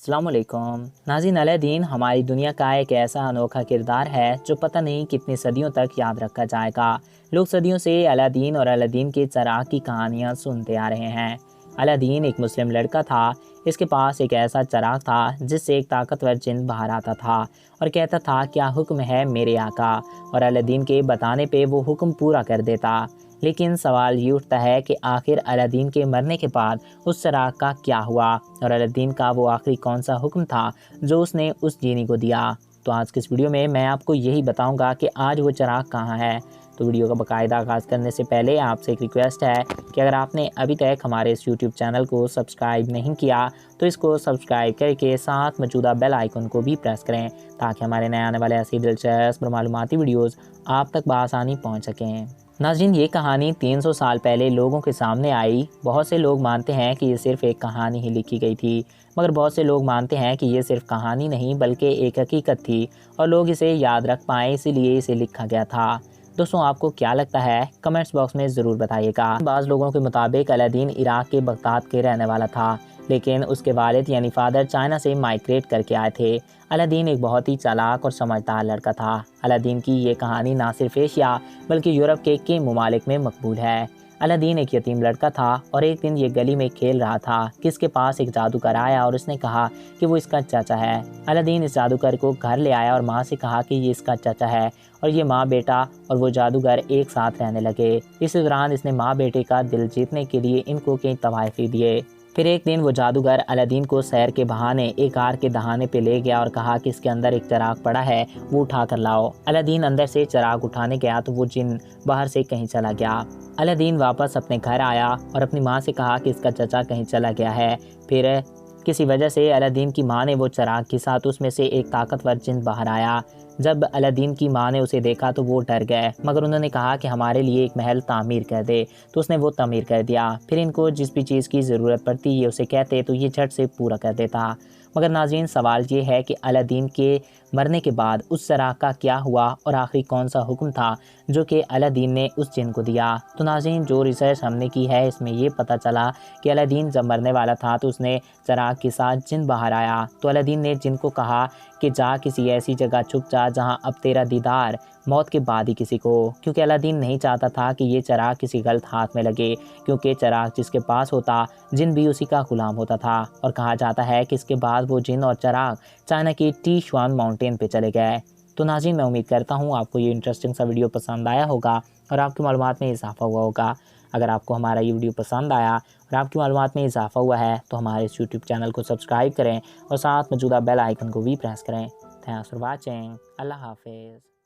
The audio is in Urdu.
السلام علیکم ناظرین، الادین ہماری دنیا کا ایک ایسا انوکھا کردار ہے جو پتہ نہیں کتنی صدیوں تک یاد رکھا جائے گا۔ لوگ صدیوں سے الادین اور الادین کے چراغ کی کہانیاں سنتے آ رہے ہیں۔ الادین ایک مسلم لڑکا تھا۔ اس کے پاس ایک ایسا چراغ تھا جس سے ایک طاقتور جن باہر آتا تھا اور کہتا تھا کیا حکم ہے میرے آقا، اور الادین کے بتانے پہ وہ حکم پورا کر دیتا۔ لیکن سوال یہ اٹھتا ہے کہ آخر الادین کے مرنے کے بعد اس چراغ کا کیا ہوا، اور الادین کا وہ آخری کون سا حکم تھا جو اس نے اس جینی کو دیا۔ تو آج کی اس ویڈیو میں آپ کو یہی بتاؤں گا کہ آج وہ چراغ کہاں ہے۔ تو ویڈیو کا باقاعدہ آغاز کرنے سے پہلے آپ سے ایک ریکویسٹ ہے کہ اگر آپ نے ابھی تک ہمارے اس یوٹیوب چینل کو سبسکرائب نہیں کیا تو اس کو سبسکرائب کر کے ساتھ موجودہ بیل آئیکن کو بھی پریس کریں تاکہ ہمارے نئے آنے والے ایسی دلچسپ اور معلوماتی ویڈیوز آپ تک بآسانی پہنچ سکیں۔ ناظرین، یہ کہانی 300 سال پہلے لوگوں کے سامنے آئی۔ بہت سے لوگ مانتے ہیں کہ یہ صرف ایک کہانی ہی لکھی گئی تھی، مگر بہت سے لوگ مانتے ہیں کہ یہ صرف کہانی نہیں بلکہ ایک حقیقت تھی اور لوگ اسے یاد رکھ پائیں اسی لیے اسے لکھا گیا تھا۔ دوستوں، آپ کو کیا لگتا ہے؟ کمنٹس باکس میں ضرور بتائیے گا۔ بعض لوگوں کے مطابق الادین عراق کے بغداد کے رہنے والا تھا، لیکن اس کے والد یعنی فادر چائنا سے مائگریٹ کر کے آئے تھے۔ الادین ایک بہت ہی چالاک اور سمجھدار لڑکا تھا۔ الادین کی یہ کہانی نہ صرف ایشیا بلکہ یورپ کے کئی ممالک میں مقبول ہے۔ الادین ایک یتیم لڑکا تھا اور ایک دن یہ گلی میں کھیل رہا تھا کہ اس کے پاس ایک جادوگر آیا اور اس نے کہا کہ وہ اس کا چچا ہے۔ الادین اس جادوگر کو گھر لے آیا اور ماں سے کہا کہ یہ اس کا چچا ہے، اور یہ ماں بیٹا اور وہ جادوگر ایک ساتھ رہنے لگے۔ اس دوران اس نے ماں بیٹے کا دل جیتنے کے لیے ان کو کئی تحائف دیے۔ پھر ایک دن وہ جادوگر الادین کو سیر کے بہانے ایک غار کے دہانے پہ لے گیا اور کہا کہ اس کے اندر ایک چراغ پڑا ہے، وہ اٹھا کر لاؤ۔ الادین اندر سے چراغ اٹھانے گیا تو وہ جن باہر سے کہیں چلا گیا۔ الادین واپس اپنے گھر آیا اور اپنی ماں سے کہا کہ اس کا چچا کہیں چلا گیا ہے۔ پھر کسی وجہ سے الادین کی ماں نے وہ چراغ گھسا تو اس میں سے ایک طاقتور جن باہر آیا۔ جب الادین کی ماں نے اسے دیکھا تو وہ ڈر گئے، مگر انہوں نے کہا کہ ہمارے لیے ایک محل تعمیر کر دے، تو اس نے وہ تعمیر کر دیا۔ پھر ان کو جس بھی چیز کی ضرورت پڑتی یہ اسے کہتے تو یہ جھٹ سے پورا کر دیتا۔ مگر ناظرین، سوال یہ ہے کہ الادین کے مرنے کے بعد اس چراغ کا کیا ہوا اور آخری کون سا حکم تھا جو کہ الادین نے اس جن کو دیا؟ تو ناظرین، جو ریسرچ ہم نے کی ہے اس میں یہ پتہ چلا کہ الادین جب مرنے والا تھا تو اس نے چراغ کے ساتھ جن باہر آیا، تو الادین نے جن کو کہا کہ جا کسی ایسی جگہ چھپ جا جہاں اب تیرا دیدار موت کے بعد ہی کسی کو، کیونکہ الادین نہیں چاہتا تھا کہ یہ چراغ کسی غلط ہاتھ میں لگے، کیونکہ چراغ جس کے پاس ہوتا جن بھی اسی کا غلام ہوتا تھا۔ اور کہا جاتا ہے کہ اس کے بعد وہ جن اور چراغ چائنا کی ٹی شوان ماؤنٹین پہ چلے گئے۔ تو ناظرین، میں امید کرتا ہوں آپ کو یہ انٹرسٹنگ سا ویڈیو پسند آیا ہوگا اور آپ کی معلومات میں اضافہ ہوا ہوگا۔ اگر آپ کو ہمارا یہ ویڈیو پسند آیا اور آپ کی معلومات میں اضافہ ہوا ہے تو ہمارے اس یوٹیوب چینل کو سبسکرائب کریں اور ساتھ موجودہ بیل آئیکن کو بھی پریس کریں۔ Thanks for watching. اللہ حافظ۔